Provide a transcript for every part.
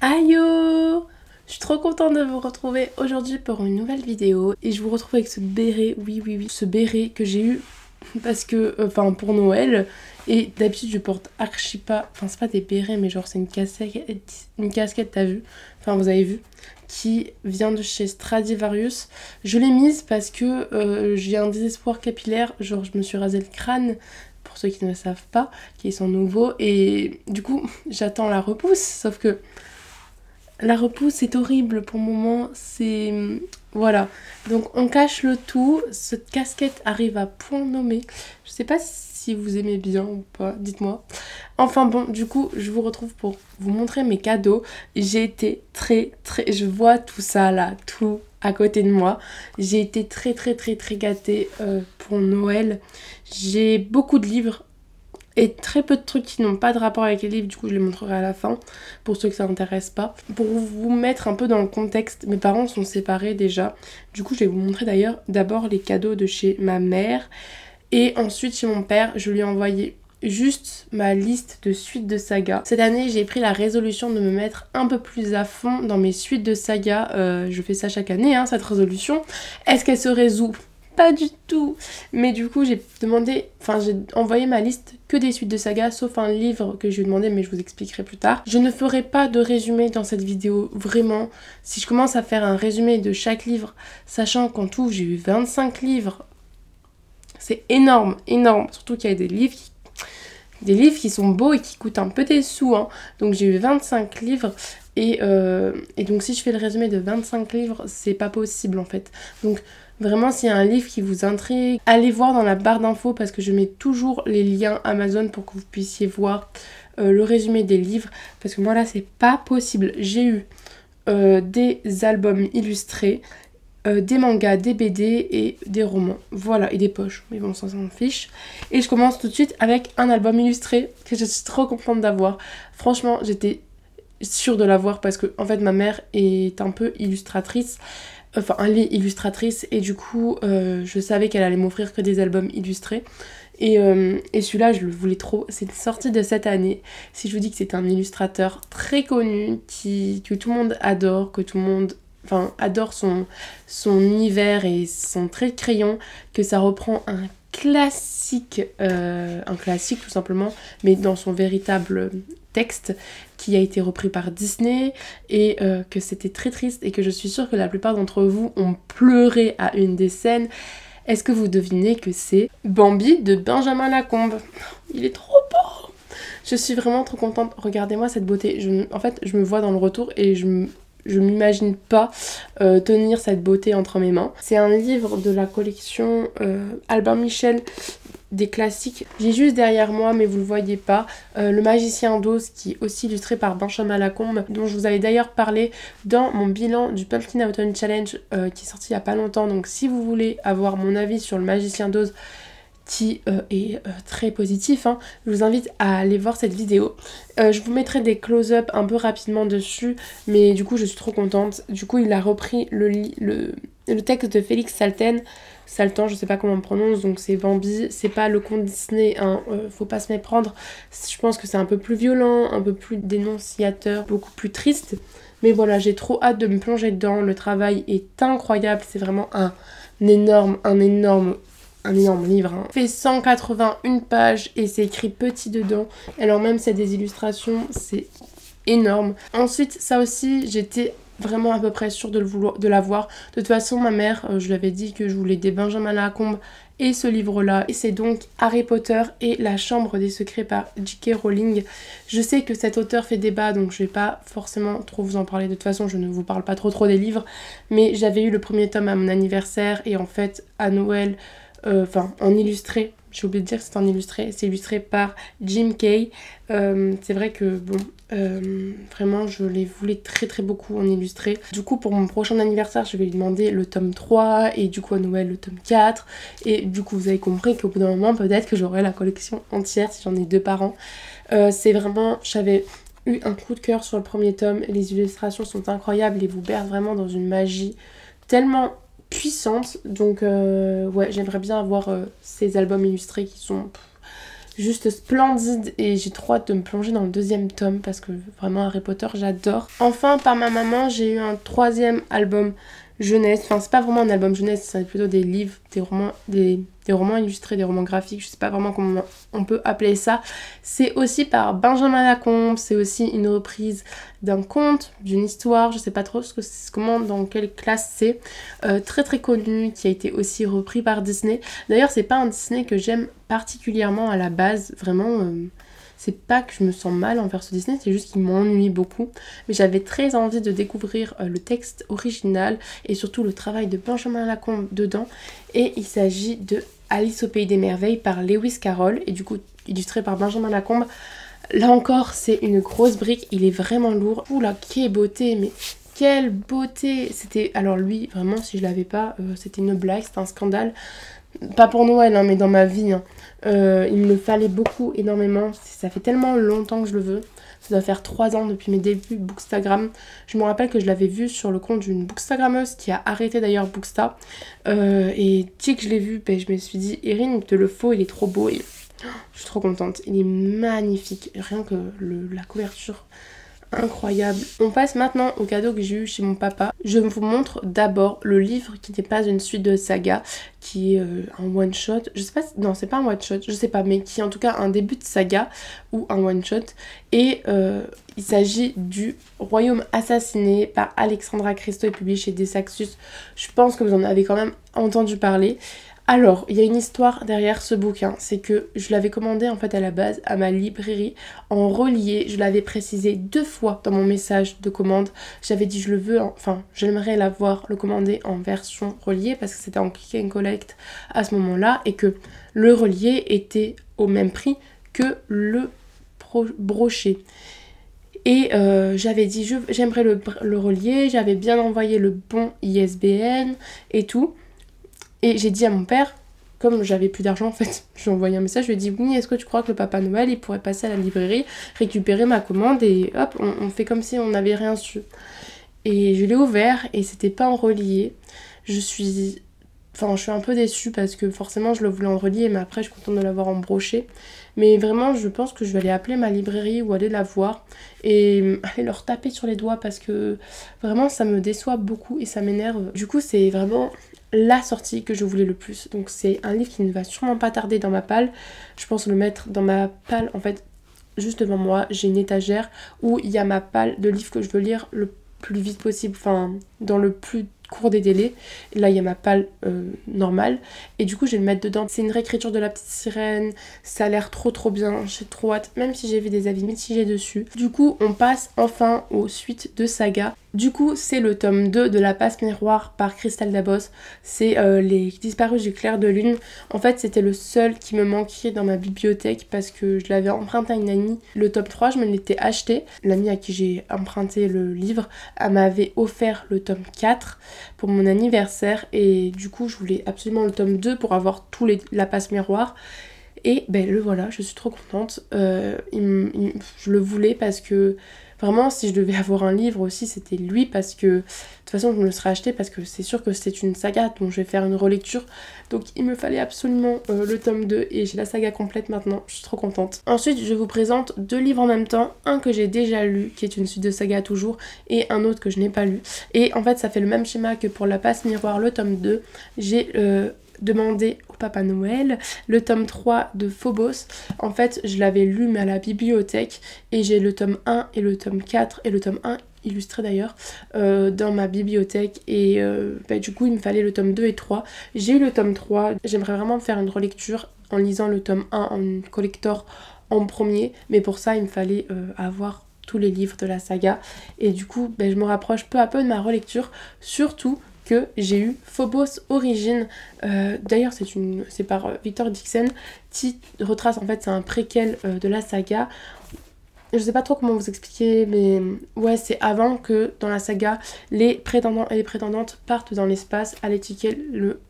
Aïe! Je suis trop contente de vous retrouver aujourd'hui pour une nouvelle vidéo et je vous retrouve avec ce béret, oui, ce béret que j'ai eu parce que, pour Noël, et d'habitude je porte archi pas, c'est pas des bérets mais genre c'est une casquette, t'as vu, vous avez vu, qui vient de chez Stradivarius. Je l'ai mise parce que j'ai un désespoir capillaire, genre je me suis rasé le crâne, pour ceux qui ne le savent pas, qui sont nouveaux, et du coup j'attends la repousse, sauf que la repousse est horrible pour le moment, c'est... Voilà, donc on cache le tout, cette casquette arrive à point nommé. Je sais pas si vous aimez bien ou pas, dites-moi. Enfin bon, du coup, je vous retrouve pour vous montrer mes cadeaux. J'ai été très... Je vois tout ça là, tout à côté de moi. J'ai été très gâtée pour Noël. J'ai beaucoup de livres. Et très peu de trucs qui n'ont pas de rapport avec les livres, du coup je les montrerai à la fin, pour ceux que ça n'intéresse pas. Pour vous mettre un peu dans le contexte, mes parents sont séparés déjà, du coup je vais vous montrer d'ailleurs d'abord les cadeaux de chez ma mère, et ensuite chez mon père, je lui ai envoyé juste ma liste de suites de sagas. Cette année j'ai pris la résolution de me mettre un peu plus à fond dans mes suites de sagas, je fais ça chaque année, cette résolution. Est-ce qu'elle se résout ? Pas du tout. Mais du coup j'ai envoyé ma liste que des suites de sagas, sauf un livre que je lui ai demandé, mais je vous expliquerai plus tard. Je ne ferai pas de résumé dans cette vidéo, vraiment. Si je commence à faire un résumé de chaque livre, sachant qu'en tout j'ai eu 25 livres, c'est énorme. Surtout qu'il y a des livres qui sont beaux et qui coûtent un peu des sous, Donc j'ai eu 25 livres et donc si je fais le résumé de 25 livres, c'est pas possible en fait. Donc vraiment, s'il y a un livre qui vous intrigue, allez voir dans la barre d'infos parce que je mets toujours les liens Amazon pour que vous puissiez voir le résumé des livres. Parce que moi là, c'est pas possible. J'ai eu des albums illustrés, des mangas, des BD et des romans. Voilà, et des poches. Mais bon, ça s'en fiche. Et je commence tout de suite avec un album illustré que je suis trop contente d'avoir. Franchement, j'étais sûre de l'avoir parce que en fait, ma mère est un peu illustratrice. Elle est illustratrice et du coup je savais qu'elle allait m'offrir que des albums illustrés et celui-là je le voulais trop. C'est une sortie de cette année. Si je vous dis que c'est un illustrateur très connu que tout le monde adore, que tout le monde adore son univers et son trait de crayon, que ça reprend un classique tout simplement, mais dans son véritable texte, qui a été repris par Disney et que c'était très triste et que je suis sûre que la plupart d'entre vous ont pleuré à une des scènes. Est-ce que vous devinez que c'est Bambi de Benjamin Lacombe? Il est trop beau! Je suis vraiment trop contente. Regardez-moi cette beauté. En fait, je me vois dans le retour et je m'imagine pas tenir cette beauté entre mes mains. C'est un livre de la collection Albin Michel, des classiques. J'ai juste derrière moi, mais vous le voyez pas, Le Magicien d'Oz, qui est aussi illustré par Benjamin Lacombe, dont je vous avais d'ailleurs parlé dans mon bilan du Pumpkin Autumn Challenge qui est sorti il y a pas longtemps. Donc si vous voulez avoir mon avis sur Le Magicien d'Oz, qui est très positif, je vous invite à aller voir cette vidéo. Je vous mettrai des close-up un peu rapidement dessus, mais du coup je suis trop contente. Du coup il a repris le texte de Félix Saltan, je sais pas comment on prononce, donc c'est Bambi, c'est pas le conte Disney, faut pas se méprendre. Je pense que c'est un peu plus violent, un peu plus dénonciateur, beaucoup plus triste. Mais voilà, j'ai trop hâte de me plonger dedans, le travail est incroyable, c'est vraiment un énorme livre. Il fait 181 pages et c'est écrit petit dedans. Alors même c'est des illustrations, c'est énorme. Ensuite, ça aussi, j'étais vraiment à peu près sûre de l'avoir. De toute façon, ma mère, je lui avais dit que je voulais des Benjamin Lacombe et ce livre-là. Et c'est donc Harry Potter et la Chambre des Secrets par J.K. Rowling. Je sais que cet auteur fait débat, donc je vais pas forcément trop vous en parler. De toute façon, je ne vous parle pas trop des livres. Mais j'avais eu le premier tome à mon anniversaire et en fait, à Noël... en illustré, j'ai oublié de dire que c'est en illustré, c'est illustré par Jim Kay. C'est vrai que vraiment je les voulais très beaucoup en illustré. Du coup pour mon prochain anniversaire je vais lui demander le tome 3 et du coup à Noël le tome 4 et du coup vous avez compris qu'au bout d'un moment peut-être que j'aurai la collection entière si j'en ai 2 par an. C'est vraiment, j'avais eu un coup de cœur sur le premier tome, les illustrations sont incroyables et vous bercent vraiment dans une magie tellement puissante, donc ouais, j'aimerais bien avoir ces albums illustrés qui sont juste splendide et j'ai trop hâte de me plonger dans le deuxième tome parce que vraiment Harry Potter j'adore. Enfin par ma maman j'ai eu un troisième album jeunesse, enfin c'est pas vraiment un album jeunesse, c'est plutôt des livres, des romans illustrés, des romans graphiques, je sais pas vraiment comment on peut appeler ça. C'est aussi par Benjamin Lacombe, c'est aussi une reprise d'un conte, d'une histoire, je sais pas trop comment, dans quelle classe c'est, très très connu, qui a été aussi repris par Disney. D'ailleurs c'est pas un Disney que j'aime particulièrement à la base, vraiment... C'est pas que je me sens mal envers ce Disney, c'est juste qu'il m'ennuie beaucoup. Mais j'avais très envie de découvrir le texte original et surtout le travail de Benjamin Lacombe dedans. Et il s'agit de Alice au Pays des Merveilles par Lewis Carroll et du coup illustré par Benjamin Lacombe. Là encore, c'est une grosse brique, il est vraiment lourd. Oula, quelle beauté, mais quelle beauté! C'était, alors lui, vraiment, si je l'avais pas, c'était une blague, c'était un scandale. Pas pour Noël, hein, mais dans ma vie. Hein. Il me le fallait beaucoup, énormément. Ça fait tellement longtemps que je le veux. Ça doit faire 3 ans depuis mes débuts Bookstagram. Je me rappelle que je l'avais vu sur le compte d'une Bookstagrammeuse qui a arrêté d'ailleurs Booksta. Et dès que je l'ai vu, ben, je me suis dit, Erin, il te le faut, il est trop beau. Et... je suis trop contente. Il est magnifique. Rien que la couverture... incroyable. On passe maintenant au cadeau que j'ai eu chez mon papa. Je vous montre d'abord le livre qui n'est pas une suite de saga, qui est un one shot. Je sais pas, non c'est pas un one shot, je sais pas, mais qui est en tout cas un début de saga ou un one shot. Et il s'agit du Royaume assassiné par Alexandra Christo et publié chez Desaxus. Je pense que vous en avez quand même entendu parler. Alors, il y a une histoire derrière ce bouquin, c'est que je l'avais commandé en fait à la base à ma librairie en relié, je l'avais précisé 2 fois dans mon message de commande, j'avais dit je le veux, enfin j'aimerais l'avoir, le commander en version reliée parce que c'était en click and collect à ce moment-là et que le relié était au même prix que le broché. Et j'avais dit j'aimerais le relier, j'avais bien envoyé le bon ISBN et tout. Et j'ai dit à mon père, comme j'avais plus d'argent en fait, je lui ai envoyé un message, je lui ai dit oui, est-ce que tu crois que le Papa Noël il pourrait passer à la librairie, récupérer ma commande et hop, on fait comme si on n'avait rien su. Et je l'ai ouvert et c'était pas en relié. Je suis un peu déçue parce que forcément je le voulais en relié, mais après je suis contente de l'avoir en broché. Mais vraiment je pense que je vais aller appeler ma librairie ou aller la voir et aller leur taper sur les doigts parce que vraiment ça me déçoit beaucoup et ça m'énerve. Du coup c'est vraiment... la sortie que je voulais le plus. Donc c'est un livre qui ne va sûrement pas tarder dans ma palle. Je pense le mettre dans ma palle en fait juste devant moi. J'ai une étagère où il y a ma palle de livres que je veux lire le plus vite possible, enfin dans le plus court des délais. Et là il y a ma palle normale et du coup je vais le mettre dedans. C'est une réécriture de La Petite Sirène, ça a l'air trop bien, j'ai trop hâte, même si j'ai vu des avis mitigés dessus. Du coup on passe enfin aux suites de saga. Du coup c'est le tome 2 de La Passe Miroir par Christelle Dabos. C'est Les Disparus du Clair de Lune. En fait c'était le seul qui me manquait dans ma bibliothèque parce que je l'avais emprunté à une amie. Le tome 3 je me l'étais acheté. L'amie à qui j'ai emprunté le livre, elle m'avait offert le tome 4 pour mon anniversaire et du coup je voulais absolument le tome 2 pour avoir tous les La Passe Miroir. Et ben le voilà, je suis trop contente. Je le voulais parce que vraiment si je devais avoir un livre aussi c'était lui parce que de toute façon je me le serais acheté parce que c'est sûr que c'est une saga dont je vais faire une relecture. Donc il me fallait absolument le tome 2 et j'ai la saga complète maintenant, je suis trop contente. Ensuite je vous présente 2 livres en même temps, un que j'ai déjà lu qui est une suite de saga toujours et un autre que je n'ai pas lu. Et en fait ça fait le même schéma que pour La Passe Miroir le tome 2. J'ai demandé au Papa Noël le tome 3 de Phobos. En fait je l'avais lu mais à la bibliothèque et j'ai le tome 1 et le tome 4 et le tome 1 illustré d'ailleurs dans ma bibliothèque et du coup il me fallait le tome 2 et 3. J'ai eu le tome 3, j'aimerais vraiment faire une relecture en lisant le tome 1 en collector en premier, mais pour ça il me fallait avoir tous les livres de la saga et du coup je me rapproche peu à peu de ma relecture, surtout que j'ai eu Phobos Origins. D'ailleurs c'est par Victor Dixon qui retrace en fait, c'est un préquel de la saga. Je sais pas trop comment vous expliquer, mais ouais c'est avant que dans la saga les prétendants et les prétendantes partent dans l'espace. Allez checker le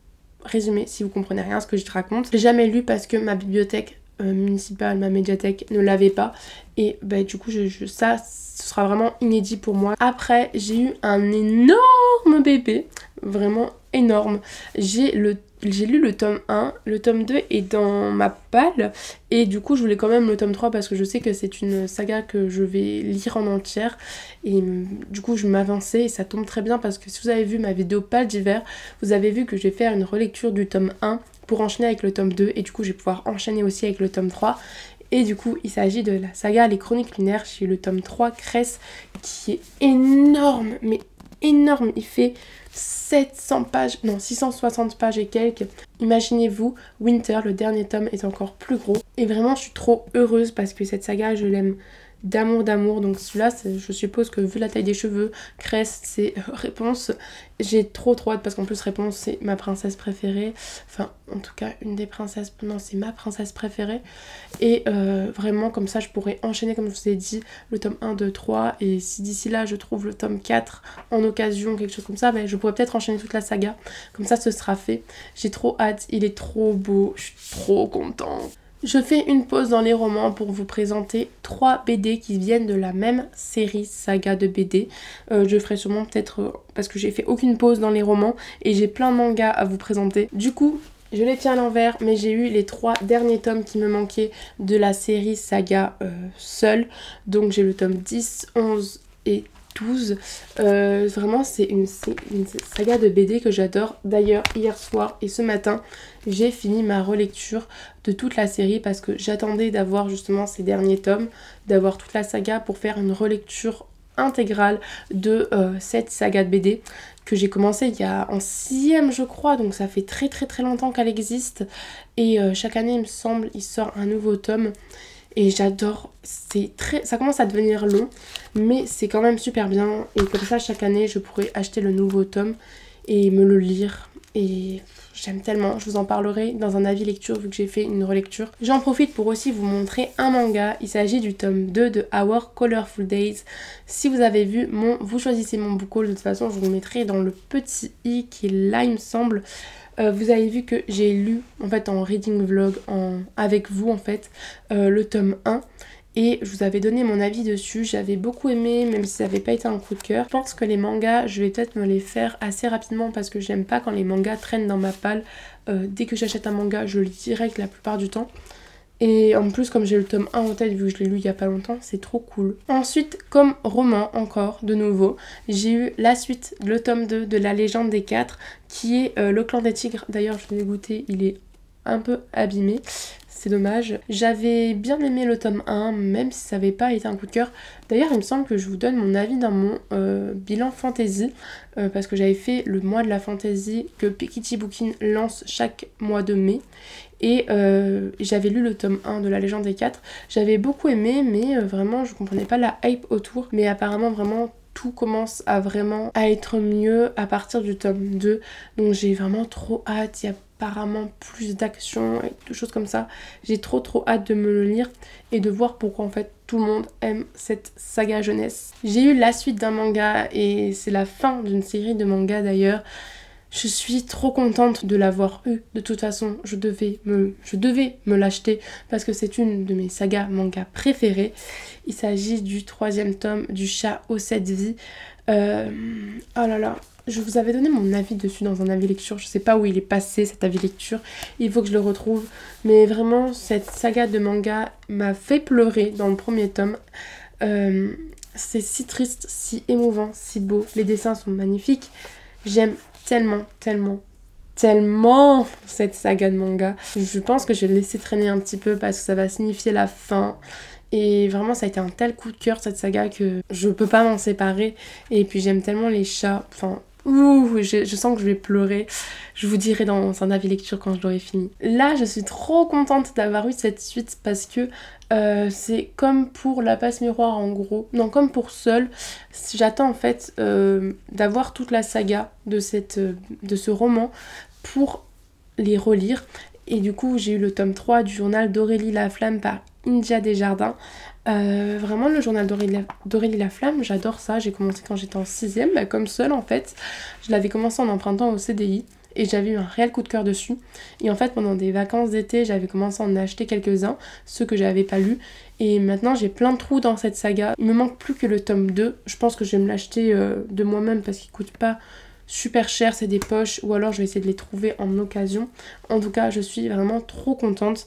résumé si vous comprenez rien à ce que je te raconte. Je l'ai jamais lu parce que ma bibliothèque municipale, ma médiathèque ne l'avait pas et du coup ça ce sera vraiment inédit pour moi. Après j'ai eu un énorme bébé, vraiment énorme. J'ai le j'ai lu le tome 1, le tome 2 est dans ma palle et du coup je voulais quand même le tome 3 parce que je sais que c'est une saga que je vais lire en entière et du coup je m'avançais et ça tombe très bien parce que si vous avez vu ma vidéo palle d'hiver, vous avez vu que je vais faire une relecture du tome 1 pour enchaîner avec le tome 2 et du coup je vais pouvoir enchaîner aussi avec le tome 3. Et du coup, il s'agit de la saga Les Chroniques Lunaires chez le tome 3, Cress, qui est énorme, mais énorme. Il fait 700 pages, non 660 pages et quelques. Imaginez-vous, Winter, le dernier tome, est encore plus gros. Et vraiment, je suis trop heureuse parce que cette saga, je l'aime d'amour. Donc celui-là, je suppose que vu la taille des cheveux, Cress, c'est Réponse. J'ai trop hâte parce qu'en plus Réponse, c'est ma princesse préférée. Enfin, en tout cas, une des princesses, non, c'est ma princesse préférée. Et vraiment, comme ça, je pourrais enchaîner, comme je vous ai dit, le tome 1, 2, 3. Et si d'ici là, je trouve le tome 4 en occasion, quelque chose comme ça, ben, je pourrais peut-être enchaîner toute la saga. Comme ça, ce sera fait. J'ai trop hâte, il est trop beau, je suis trop contente. Je fais une pause dans les romans pour vous présenter 3 BD qui viennent de la même série saga de BD. Je ferai sûrement peut-être, parce que j'ai fait aucune pause dans les romans et j'ai plein de mangas à vous présenter. Du coup, je les tiens à l'envers, mais j'ai eu les 3 derniers tomes qui me manquaient de la série saga seule. Donc j'ai le tome 10, 11 et 12. Vraiment c'est une saga de BD que j'adore. D'ailleurs hier soir et ce matin j'ai fini ma relecture de toute la série parce que j'attendais d'avoir justement ces derniers tomes, d'avoir toute la saga pour faire une relecture intégrale de cette saga de BD que j'ai commencé il y a en 6ème je crois, donc ça fait très longtemps qu'elle existe et chaque année il me semble il sort un nouveau tome. Et j'adore, ça commence à devenir long, mais c'est quand même super bien. Et comme ça, chaque année, je pourrais acheter le nouveau tome et me le lire. Et j'aime tellement, je vous en parlerai dans un avis lecture vu que j'ai fait une relecture. J'en profite pour aussi vous montrer un manga. Il s'agit du tome 2 de Our Colorful Days. Si vous avez vu, vous choisissez mon book haul. De toute façon, je vous mettrai dans le petit i qui est là, il me semble. Vous avez vu que j'ai lu en fait en reading vlog avec vous en fait le tome 1 et je vous avais donné mon avis dessus. J'avais beaucoup aimé même si ça n'avait pas été un coup de cœur. Je pense que les mangas je vais peut-être me les faire assez rapidement parce que j'aime pas quand les mangas traînent dans ma palle. Dès que j'achète un manga je le lis direct la plupart du temps. Et en plus comme j'ai le tome 1 en tête vu que je l'ai lu il y a pas longtemps, c'est trop cool. Ensuite comme roman encore de nouveau, j'ai eu la suite, le tome 2 de La Légende des 4 qui est Le Clan des Tigres. D'ailleurs je l'ai goûté, il est un peu abîmé, c'est dommage. J'avais bien aimé le tome 1 même si ça n'avait pas été un coup de cœur. D'ailleurs il me semble que je vous donne mon avis dans mon bilan fantasy parce que j'avais fait le mois de la fantasy que Piketty Bookin lance chaque mois de mai. Et j'avais lu le tome 1 de La Légende des 4. J'avais beaucoup aimé mais vraiment je comprenais pas la hype autour. Mais apparemment vraiment tout commence à vraiment à être mieux à partir du tome 2. Donc j'ai vraiment trop hâte. Il y a apparemment plus d'action et de choses comme ça. J'ai trop hâte de me le lire et de voir pourquoi en fait tout le monde aime cette saga jeunesse. J'ai eu la suite d'un manga et c'est la fin d'une série de mangas d'ailleurs. Je suis trop contente de l'avoir eu. De toute façon, je devais me l'acheter parce que c'est une de mes sagas manga préférées. Il s'agit du 3e tome du Chat aux 7 vies. Oh là là, je vous avais donné mon avis dessus dans un avis lecture. Je sais pas où il est passé cet avis lecture. Il faut que je le retrouve. Mais vraiment, cette saga de manga m'a fait pleurer dans le 1er tome. C'est si triste, si émouvant, si beau. Les dessins sont magnifiques. J'aime tellement cette saga de manga. Je pense que je vais le laisser traîner un petit peu parce que ça va signifier la fin. Et vraiment ça a été un tel coup de cœur cette saga que je peux pas m'en séparer. Et puis j'aime tellement les chats. Enfin, je sens que je vais pleurer. Je vous dirai dans un avis lecture quand je l'aurai fini. Là je suis trop contente d'avoir eu cette suite parce que c'est comme pour La Passe Miroir en gros. Non, comme pour Seul. J'attends en fait d'avoir toute la saga de ce roman pour les relire. Et du coup j'ai eu le tome 3 du journal d'Aurélie Laflamme par India Desjardins. Vraiment le journal d'Aurélie Laflamme, j'adore ça. J'ai commencé quand j'étais en 6ème, comme Seul en fait. Je l'avais commencé en empruntant au CDI. Et j'avais eu un réel coup de cœur dessus. Et en fait, pendant des vacances d'été, j'avais commencé à en acheter quelques-uns, ceux que j'avais pas lus. Et maintenant, j'ai plein de trous dans cette saga. Il me manque plus que le tome 2. Je pense que je vais me l'acheter de moi-même parce qu'il coûte pas super cher, c'est des poches, ou alors je vais essayer de les trouver en occasion. En tout cas, je suis vraiment trop contente.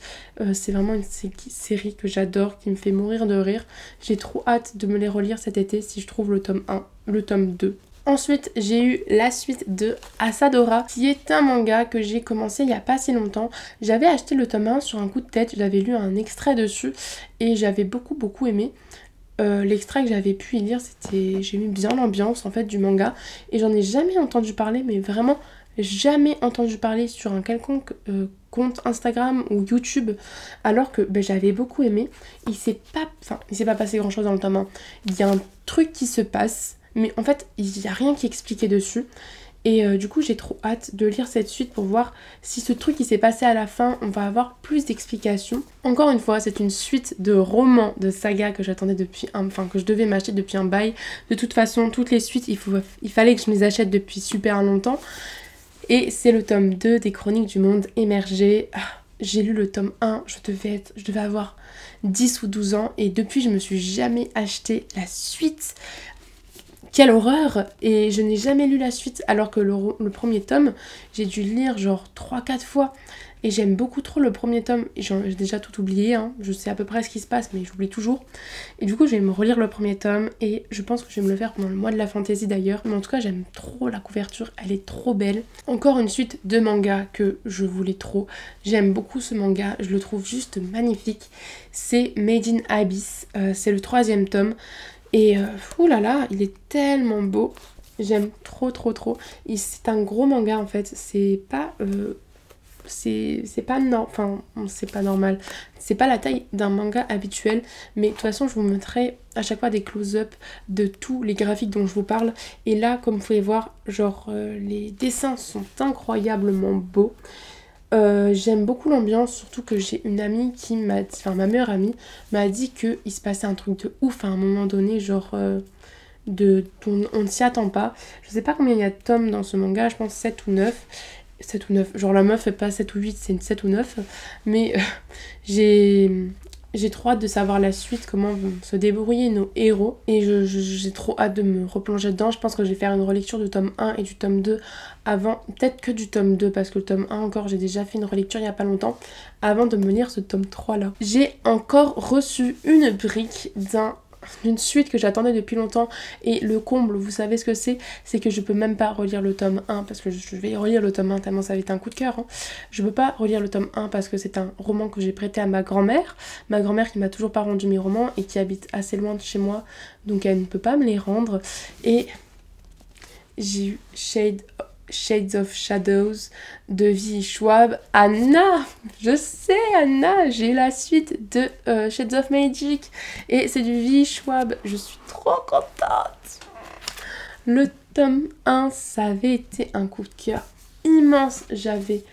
C'est vraiment une série que j'adore, qui me fait mourir de rire. J'ai trop hâte de me les relire cet été si je trouve le tome 1, le tome 2. Ensuite, j'ai eu la suite de Asadora, qui est un manga que j'ai commencé il n'y a pas si longtemps. J'avais acheté le tome 1 sur un coup de tête, j'avais lu un extrait dessus et j'avais beaucoup aimé. L'extrait que j'avais pu y lire, j'ai mis bien l'ambiance en fait du manga et j'en ai jamais entendu parler, mais vraiment jamais entendu parler sur un quelconque compte Instagram ou YouTube, alors que j'avais beaucoup aimé. Il s'est pas passé grand chose dans le tome 1. Il y a un truc qui se passe, mais en fait il n'y a rien qui est expliqué dessus. Et du coup j'ai trop hâte de lire cette suite pour voir si ce truc qui s'est passé à la fin, on va avoir plus d'explications. Encore une fois, c'est une suite de romans, de sagas que j'attendais depuis que je devais m'acheter depuis un bail. De toute façon, toutes les suites, il fallait que je me les achète depuis super longtemps. Et c'est le tome 2 des Chroniques du Monde Émergé. J'ai lu le tome 1, je devais avoir 10 ou 12 ans et depuis je me suis jamais acheté la suite. Quelle horreur! Et je n'ai jamais lu la suite alors que le premier tome, j'ai dû le lire genre 3-4 fois. Et j'aime beaucoup trop le premier tome. J'ai déjà tout oublié, hein. Je sais à peu près ce qui se passe mais j'oublie toujours. Et du coup je vais me relire le premier tome et je pense que je vais me le faire pendant le mois de la fantaisie d'ailleurs. Mais en tout cas j'aime trop la couverture, elle est trop belle. Encore une suite de manga que je voulais trop. J'aime beaucoup ce manga, je le trouve juste magnifique. C'est Made in Abyss, c'est le 3e tome. Et oulala, il est tellement beau. J'aime trop. C'est un gros manga en fait. C'est pas normal. C'est pas la taille d'un manga habituel. Mais de toute façon, je vous montrerai à chaque fois des close-up de tous les graphiques dont je vous parle. Et là, comme vous pouvez voir, genre les dessins sont incroyablement beaux. J'aime beaucoup l'ambiance, surtout que j'ai une amie qui m'a dit, ma meilleure amie m'a dit qu'il se passait un truc de ouf à un moment donné, genre on ne s'y attend pas. Je sais pas combien il y a de tomes dans ce manga, je pense 7 ou 9. 7 ou 9, genre la meuf fait pas 7 ou 8, c'est une 7 ou 9. Mais j'ai trop hâte de savoir la suite, comment vont se débrouiller nos héros. Et j'ai trop hâte de me replonger dedans. Je pense que je vais faire une relecture du tome 1 et du tome 2 avant, peut-être que du tome 2, parce que le tome 1 encore, j'ai déjà fait une relecture il y a pas longtemps, avant de me lire ce tome 3 là. J'ai encore reçu une brique d'une suite que j'attendais depuis longtemps et le comble, vous savez ce que c'est que je peux même pas relire le tome 1 parce que je vais relire le tome 1 tellement ça va être un coup de cœur, hein. Je peux pas relire le tome 1 parce que c'est un roman que j'ai prêté à ma grand-mère qui m'a toujours pas rendu mes romans et qui habite assez loin de chez moi, donc elle ne peut pas me les rendre. Et j'ai eu Shades of Shadows de V. Schwab. Anna, je sais Anna, j'ai la suite de Shades of Magic et c'est du V. Schwab. Je suis trop contente. Le tome 1, ça avait été un coup de cœur immense. J'avais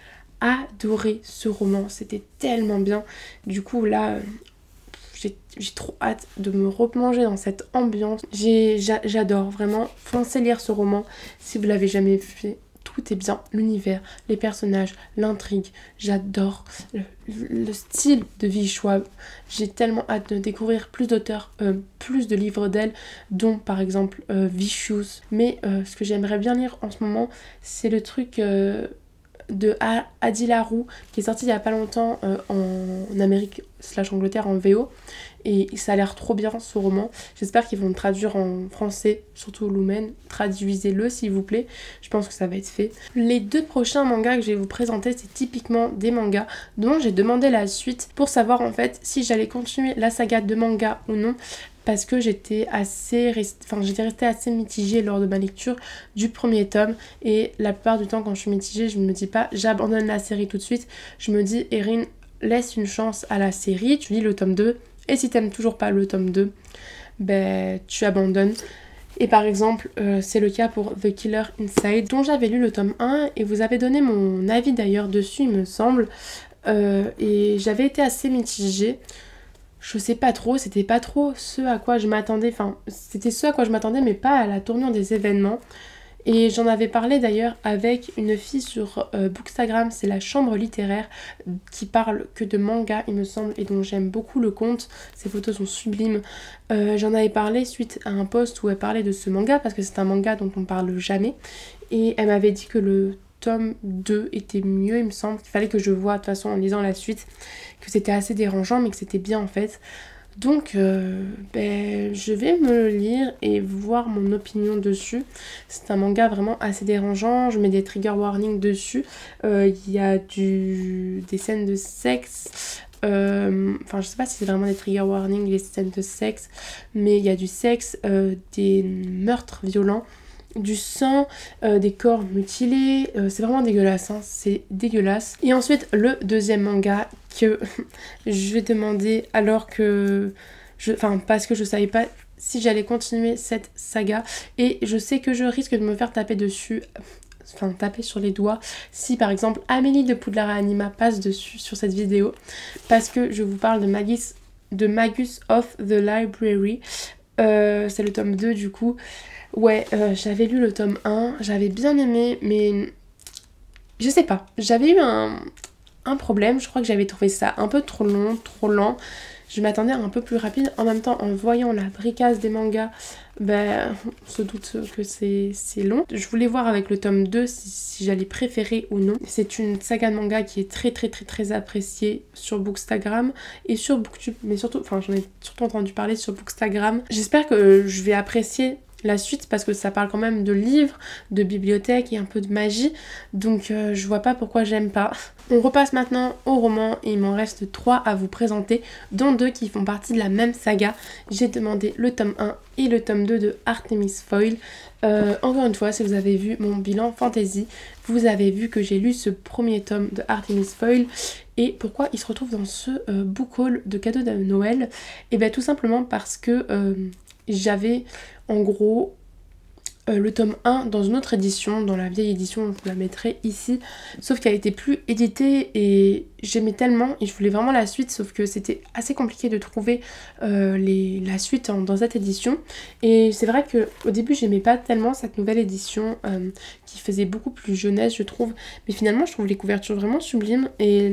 adoré ce roman, c'était tellement bien. Du coup là, j'ai trop hâte de me replonger dans cette ambiance. J'adore vraiment. Foncez lire ce roman si vous l'avez jamais fait. Tout est bien, l'univers, les personnages, l'intrigue, j'adore le style de V. Schwab. J'ai tellement hâte de découvrir plus d'auteurs, plus de livres d'elle, dont par exemple Vicious. Mais ce que j'aimerais bien lire en ce moment, c'est le truc de Adi Larue qui est sorti il y a pas longtemps en Amérique / Angleterre en VO. Et ça a l'air trop bien ce roman. J'espère qu'ils vont le traduire en français, surtout Lumen. Traduisez-le s'il vous plaît. Je pense que ça va être fait. Les 2 prochains mangas que je vais vous présenter, c'est typiquement des mangas dont j'ai demandé la suite pour savoir en fait si j'allais continuer la saga de manga ou non. Parce que j'étais restée assez mitigée lors de ma lecture du premier tome. Et la plupart du temps quand je suis mitigée, je ne me dis pas j'abandonne la série tout de suite. Je me dis Erin, laisse une chance à la série, tu lis le tome 2. Et si t'aimes toujours pas le tome 2, tu abandonnes. Et par exemple, c'est le cas pour The Killer Inside, dont j'avais lu le tome 1 et vous avez donné mon avis d'ailleurs dessus, il me semble. Et j'avais été assez mitigée. Je sais pas trop, c'était pas trop ce à quoi je m'attendais. Enfin, c'était ce à quoi je m'attendais, mais pas à la tournure des événements. Et j'en avais parlé d'ailleurs avec une fille sur Bookstagram, c'est la chambre littéraire, qui parle que de manga il me semble, et dont j'aime beaucoup le compte, ses photos sont sublimes. J'en avais parlé suite à un post où elle parlait de ce manga, parce que c'est un manga dont on parle jamais, et elle m'avait dit que le tome 2 était mieux, il me semble, qu'il fallait que je voie de toute façon en lisant la suite, que c'était assez dérangeant mais que c'était bien en fait. Donc je vais me le lire et voir mon opinion dessus. C'est un manga vraiment assez dérangeant, je mets des trigger warnings dessus. Il y a des scènes de sexe, enfin je sais pas si c'est vraiment des trigger warnings, les scènes de sexe, mais il y a du sexe, des meurtres violents, du sang, des corps mutilés, c'est vraiment dégueulasse, hein, c'est dégueulasse. Et ensuite le deuxième manga que je vais demander alors que parce que je savais pas si j'allais continuer cette saga, et je sais que je risque de me faire taper dessus, enfin taper sur les doigts, si par exemple Amélie de Poudlard et Anima passe dessus sur cette vidéo, parce que je vous parle de Magus of the Library. C'est le tome 2 du coup. Ouais, j'avais lu le tome 1, j'avais bien aimé, mais je sais pas, j'avais eu un problème, je crois que j'avais trouvé ça un peu trop long, trop lent. Je m'attendais à un peu plus rapide. En même temps, en voyant la bricasse des mangas, on se doute que c'est long. Je voulais voir avec le tome 2 si j'allais préférer ou non. C'est une saga de manga qui est très appréciée sur Bookstagram et sur Booktube, mais surtout, enfin j'en ai surtout entendu parler sur Bookstagram. J'espère que je vais apprécier la suite parce que ça parle quand même de livres, de bibliothèque et un peu de magie, donc je vois pas pourquoi j'aime pas. On repasse maintenant au roman et il m'en reste 3 à vous présenter, dont 2 qui font partie de la même saga. J'ai demandé le tome 1 et le tome 2 de Artemis Fowl. Encore une fois, si vous avez vu mon bilan fantasy, vous avez vu que j'ai lu ce premier tome de Artemis Fowl. Et pourquoi il se retrouve dans ce book haul de cadeaux de Noël? Et bien tout simplement parce que j'avais en gros le tome 1 dans une autre édition, dans la vieille édition, je vous la mettrai ici, sauf qu'elle était plus éditée et j'aimais tellement et je voulais vraiment la suite, sauf que c'était assez compliqué de trouver la suite dans cette édition. Et c'est vrai qu'au début j'aimais pas tellement cette nouvelle édition qui faisait beaucoup plus jeunesse je trouve, mais finalement je trouve les couvertures vraiment sublimes et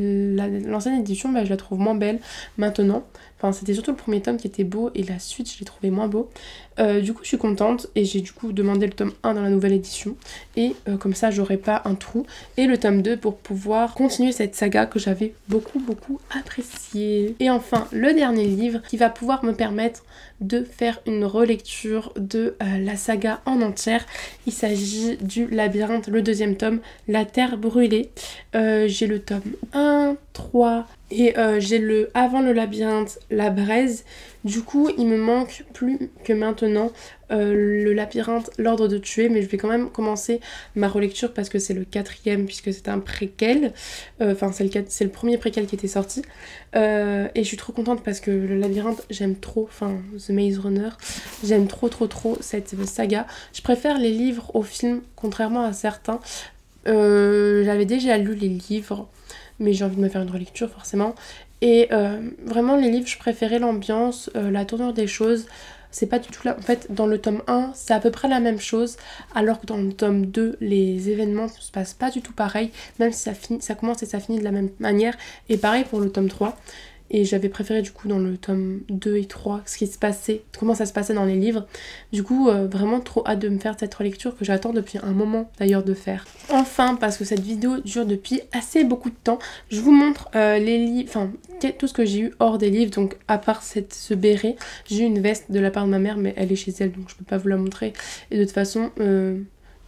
l'ancienne édition je la trouve moins belle maintenant. Enfin c'était surtout le premier tome qui était beau et la suite je l'ai trouvé moins beau. Du coup je suis contente et j'ai du coup demandé le tome 1 dans la nouvelle édition et comme ça j'aurai pas un trou, et le tome 2 pour pouvoir continuer cette saga que j'avais beaucoup appréciée. Et enfin le dernier livre qui va pouvoir me permettre de faire une relecture de la saga en entière. Il s'agit du Labyrinthe, le deuxième tome, La Terre Brûlée. J'ai le tome 1, 3 et j'ai le Avant le Labyrinthe, La Braise. Du coup il me manque plus que maintenant le Labyrinthe, l'Ordre de Tuer, mais je vais quand même commencer ma relecture parce que c'est le 4e puisque c'est un préquel, enfin c'est le premier préquel qui était sorti, et je suis trop contente parce que le Labyrinthe j'aime trop, enfin The Maze Runner, j'aime trop cette saga. Je préfère les livres aux films contrairement à certains. J'avais déjà lu les livres mais j'ai envie de me faire une relecture forcément. Et vraiment les livres je préférais l'ambiance, la tournure des choses. C'est pas du tout là. En fait dans le tome 1 c'est à peu près la même chose, alors que dans le tome 2 les événements ne se passent pas du tout pareil, même si ça commence et ça finit de la même manière. Et pareil pour le tome 3. Et j'avais préféré du coup dans le tome 2 et 3 ce qui se passait, comment ça se passait dans les livres. Du coup vraiment trop hâte de me faire cette relecture que j'attends depuis un moment d'ailleurs de faire. Enfin, parce que cette vidéo dure depuis assez beaucoup de temps, je vous montre les livres, enfin tout ce que j'ai eu hors des livres. Donc à part ce béret, j'ai eu une veste de la part de ma mère mais elle est chez elle donc je peux pas vous la montrer. Et de toute façon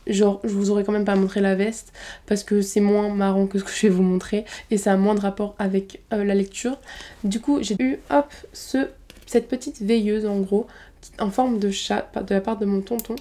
genre je vous aurais quand même pas montré la veste parce que c'est moins marrant que ce que je vais vous montrer et ça a moins de rapport avec la lecture. Du coup j'ai eu hop cette petite veilleuse en gros en forme de chat de la part de mon tonton,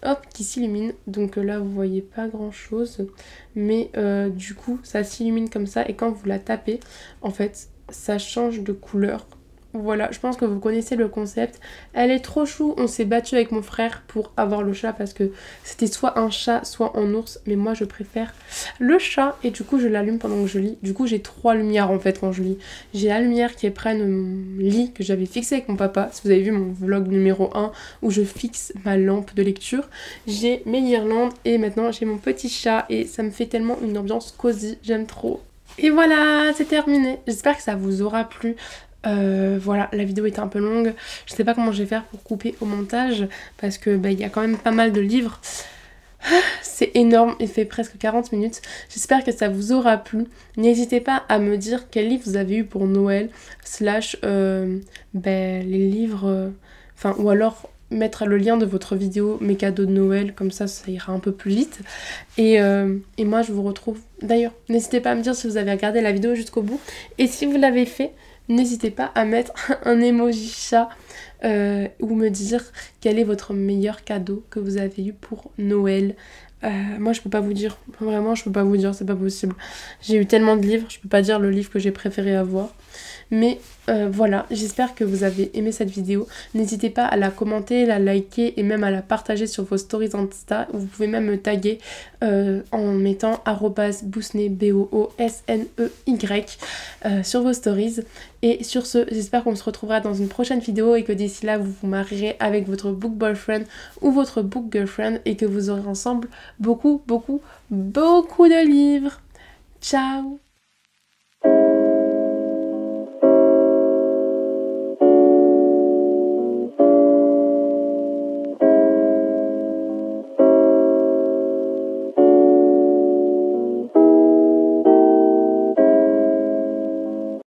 hop, qui s'illumine. Donc là vous voyez pas grand chose mais du coup ça s'illumine comme ça et quand vous la tapez en fait ça change de couleur Voilà, je pense que vous connaissez le concept. Elle est trop chou, on s'est battu avec mon frère pour avoir le chat parce que c'était soit un chat, soit un ours. Mais moi je préfère le chat et du coup je l'allume pendant que je lis. Du coup j'ai 3 lumières en fait quand je lis. J'ai la lumière qui est près de mon lit que j'avais fixé avec mon papa. Si vous avez vu mon vlog numéro 1 où je fixe ma lampe de lecture. J'ai mes guirlandes et maintenant j'ai mon petit chat et ça me fait tellement une ambiance cosy, j'aime trop. Et voilà, c'est terminé. J'espère que ça vous aura plu. Voilà, la vidéo était un peu longue. Je sais pas comment je vais faire pour couper au montage parce que il y a quand même pas mal de livres. C'est énorme, il fait presque 40 minutes. J'espère que ça vous aura plu. N'hésitez pas à me dire quel livre vous avez eu pour Noël, slash les livres, enfin ou alors mettre le lien de votre vidéo mes cadeaux de Noël, comme ça ira un peu plus vite. Et moi je vous retrouve. D'ailleurs, n'hésitez pas à me dire si vous avez regardé la vidéo jusqu'au bout. Et si vous l'avez fait, n'hésitez pas à mettre un emoji chat ou me dire quel est votre meilleur cadeau que vous avez eu pour Noël. Moi je peux pas vous dire, vraiment je peux pas vous dire, c'est pas possible. J'ai eu tellement de livres, je peux pas dire le livre que j'ai préféré avoir. Mais voilà, j'espère que vous avez aimé cette vidéo. N'hésitez pas à la commenter, la liker et même à la partager sur vos stories Insta. Vous pouvez même me taguer en mettant @bousney BOOSNEY sur vos stories. Et sur ce, j'espère qu'on se retrouvera dans une prochaine vidéo et que d'ici là, vous vous marierez avec votre book boyfriend ou votre book girlfriend et que vous aurez ensemble beaucoup de livres. Ciao!